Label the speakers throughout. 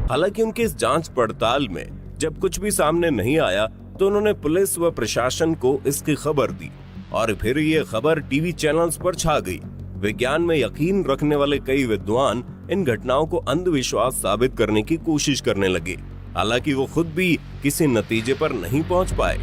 Speaker 1: हालांकि उनकी इस जांच पड़ताल में जब कुछ भी सामने नहीं आया तो उन्होंने पुलिस व प्रशासन को इसकी खबर दी और फिर ये खबर टीवी चैनल्स पर छा गई। विज्ञान में यकीन रखने वाले कई विद्वान इन घटनाओं को अंधविश्वास साबित करने की कोशिश करने लगे। हालांकि वो खुद भी किसी नतीजे पर नहीं पहुंच पाए।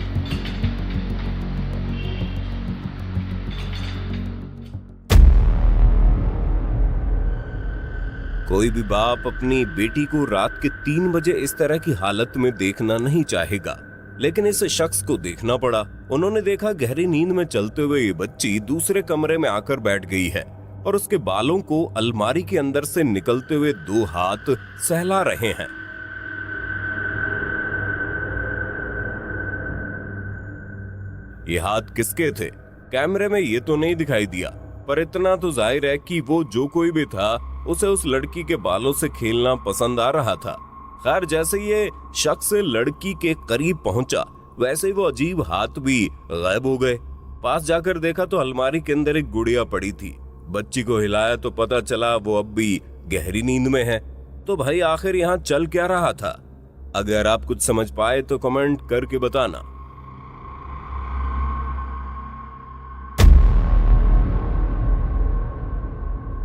Speaker 1: कोई भी बाप अपनी बेटी को रात के 3 बजे इस तरह की हालत में देखना नहीं चाहेगा, लेकिन इस शख्स को देखना पड़ा। उन्होंने देखा गहरी नींद में चलते हुए ये बच्ची दूसरे कमरे में आकर बैठ गई है और उसके बालों को अलमारी के अंदर से निकलते हुए 2 हाथ सहला रहे हैं। ये हाथ किसके थे? कैमरे में ये तो नहीं दिखाई दिया, पर इतना तो जाहिर है कि वो जो कोई भी था उसे उस लड़की के बालों से खेलना पसंद आ रहा था। खैर, जैसे ये शख्स लड़की के करीब पहुंचा वैसे ही वो अजीब हाथ भी गायब हो गए। पास जाकर देखा तो अलमारी के अंदर एक गुड़िया पड़ी थी। बच्ची को हिलाया तो पता चला वो अब भी गहरी नींद में है। तो भाई आखिर यहाँ चल क्या रहा था? अगर आप कुछ समझ पाए तो कमेंट करके बताना।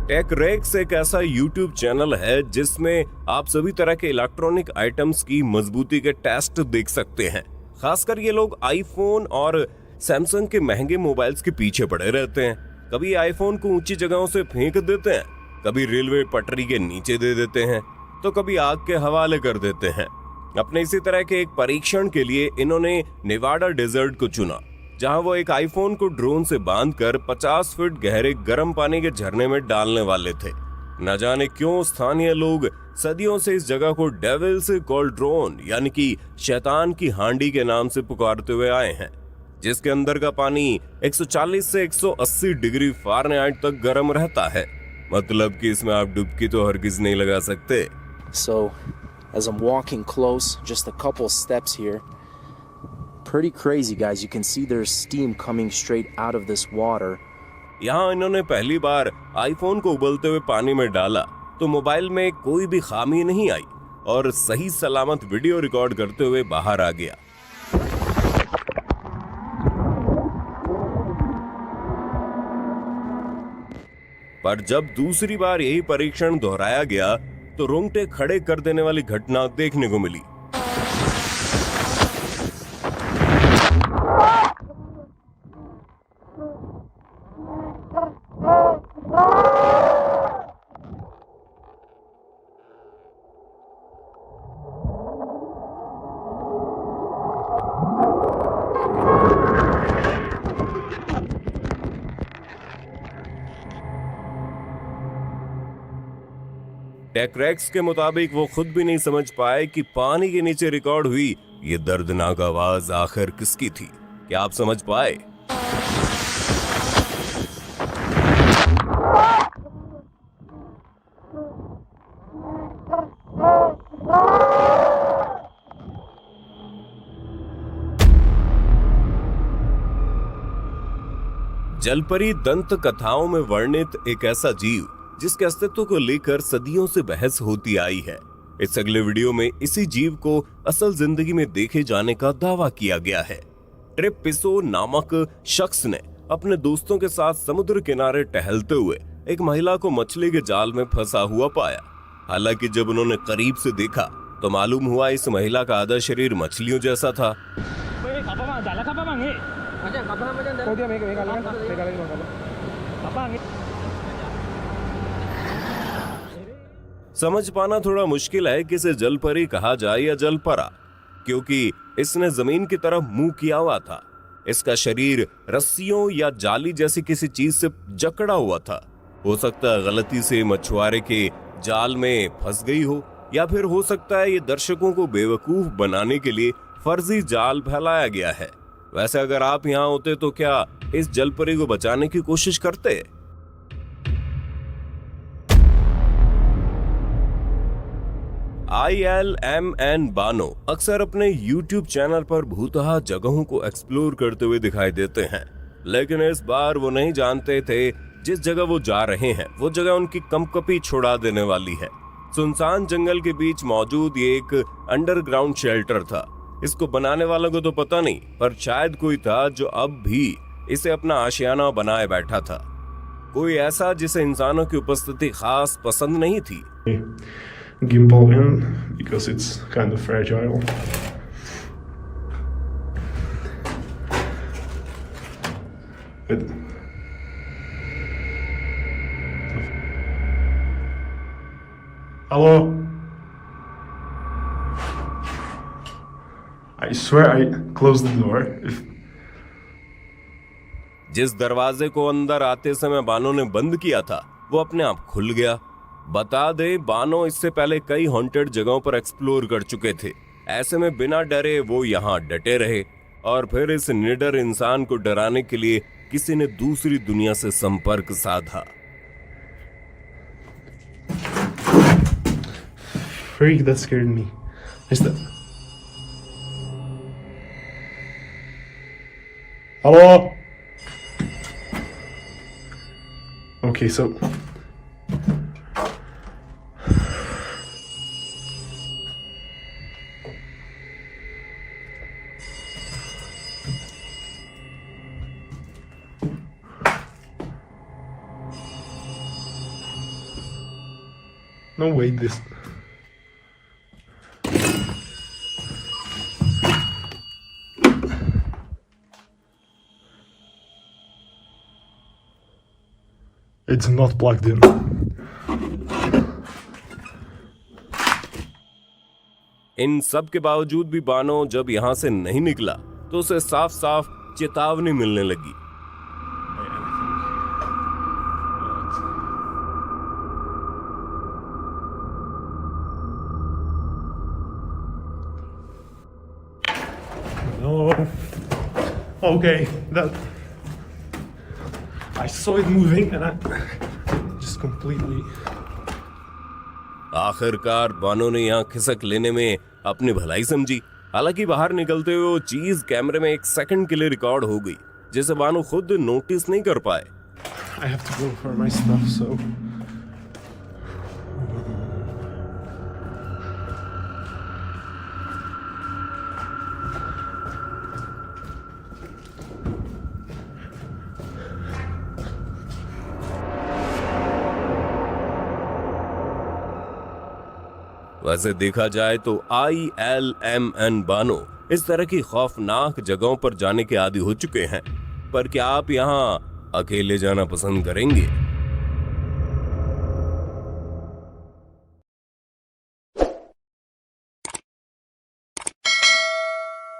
Speaker 1: टेकरेक्स एक ऐसा YouTube चैनल है जिसमें आप सभी तरह के इलेक्ट्रॉनिक आइटम्स की मजबूती के टेस्ट देख सकते हैं। खासकर ये लोग आईफोन और सैमसंग के महंगे मोबाइल्स के पीछे पड़े रहते हैं। कभी आईफोन को ऊंची जगहों से फेंक देते हैं, कभी रेलवे पटरी के नीचे दे देते हैं, तो कभी आग के हवाले कर देते हैं। अपने इसी तरह के एक परीक्षण के लिए इन्होंने नेवाडा डेजर्ट को चुना, जहां वो एक आईफोन को ड्रोन से बांधकर 50 फीट गहरे गर्म पानी के झरने में डालने वाले थे। न जाने क्यों स्थानीय लोग सदियों से इस जगह को डेविल्स कॉल्ड्रोन यानी कि शैतान की हांडी के नाम से पुकारते हुए आए हैं, जिसके अंदर का पानी 140 से 180 डिग्री फ़ारेनहाइट तक गर्म रहता है। मतलब कि इसमें आप डुबकी तो हरगिज नहीं लगा सकते।
Speaker 2: So, as I'm walking close, just a couple steps here. Pretty crazy, guys. You can see there's steam coming straight out of this water.
Speaker 1: यहाँ इन्होंने पहली बार आईफोन को उबलते हुए पानी में डाला तो मोबाइल में कोई भी खामी नहीं आई और सही सलामत वीडियो रिकॉर्ड करते हुए बाहर आ गया। पर जब दूसरी बार यही परीक्षण दोहराया गया तो रोंगटे खड़े कर देने वाली घटना देखने को मिली। टेकरेक्स के मुताबिक वो खुद भी नहीं समझ पाए कि पानी के नीचे रिकॉर्ड हुई ये दर्दनाक आवाज आखिर किसकी थी। क्या आप समझ पाए? जलपरी दंत कथाओं में वर्णित एक ऐसा जीव जिसके अस्तित्व को लेकर सदियों से बहस होती आई है। इस अगले वीडियो में इसी जीव को असल जिंदगी में देखे जाने का दावा किया गया है। ट्रिप पिसो नामक शख्स ने अपने दोस्तों के साथ समुद्र किनारे टहलते हुए एक महिला को मछली के जाल में फंसा हुआ पाया। हालांकि जब उन्होंने करीब से देखा तो मालूम हुआ इस महिला का आधा शरीर मछलियों जैसा था। समझ पाना थोड़ा मुश्किल है कि इसे जलपरी कहा जाए या जलपरा, क्योंकि इसने जमीन की तरफ मुंह किया हुआ था। इसका शरीर रस्सियों या जाली जैसी किसी चीज से जकड़ा हुआ था। हो सकता है गलती से मछुआरे के जाल में फंस गई हो, या फिर हो सकता है ये दर्शकों को बेवकूफ बनाने के लिए फर्जी जाल फैलाया गया है। वैसे अगर आप यहाँ होते तो क्या इस जलपरी को बचाने की कोशिश करते? ILMN बानो अक्सर अपने YouTube चैनल पर भूतहा जगहों को एक्सप्लोर करते हुए दिखाई देते हैं, लेकिन इस बार वो नहीं जानते थे जिस जगह वो जा रहे हैं वो जगह उनकी कंपकपी छुड़ा देने वाली है। सुनसान जंगल के बीच मौजूद ये एक अंडरग्राउंड शेल्टर था। इसको बनाने वालों को तो पता नहीं, पर शायद कोई था जो अब भी इसे अपना आशियाना बनाए बैठा था। कोई ऐसा जिसे इंसानों की उपस्थिति खास पसंद नहीं थी।
Speaker 3: Gimbal in because it's kind of fragile. Hello? I swear I closed the door.
Speaker 1: जिस दरवाजे को अंदर आते समय बानो ने बंद किया था वो अपने आप खुल गया। बता दे, बानो इससे पहले कई हॉन्टेड जगहों पर एक्सप्लोर कर चुके थे। ऐसे में बिना डरे वो यहाँ डटे रहे और फिर इस निडर इंसान को डराने के लिए किसी ने दूसरी दुनिया से संपर्क साधा।
Speaker 3: Freak, that scared me. Is that? Hello? Okay, so no, wait, this. It's not plugged in.
Speaker 1: इन सब के बावजूद भी बानो जब यहाँ से नहीं निकला तो उसे साफ साफ चेतावनी मिलने लगी।
Speaker 3: No. Okay, that. I saw it moving and I just completely.
Speaker 1: आखिरकार बानो ने यहाँ खिसक लेने में अपनी भलाई समझी। हालांकि बाहर निकलते हुए वो चीज कैमरे में 1 सेकंड के लिए रिकॉर्ड हो गई, जिसे बानो खुद नोटिस नहीं कर पाए।
Speaker 3: I have to go for my stuff, so.
Speaker 1: वैसे देखा जाए तो ILMN बानो इस तरह की खौफनाक जगहों पर जाने के आदी हो चुके हैं, पर क्या आप यहाँ अकेले जाना पसंद करेंगे?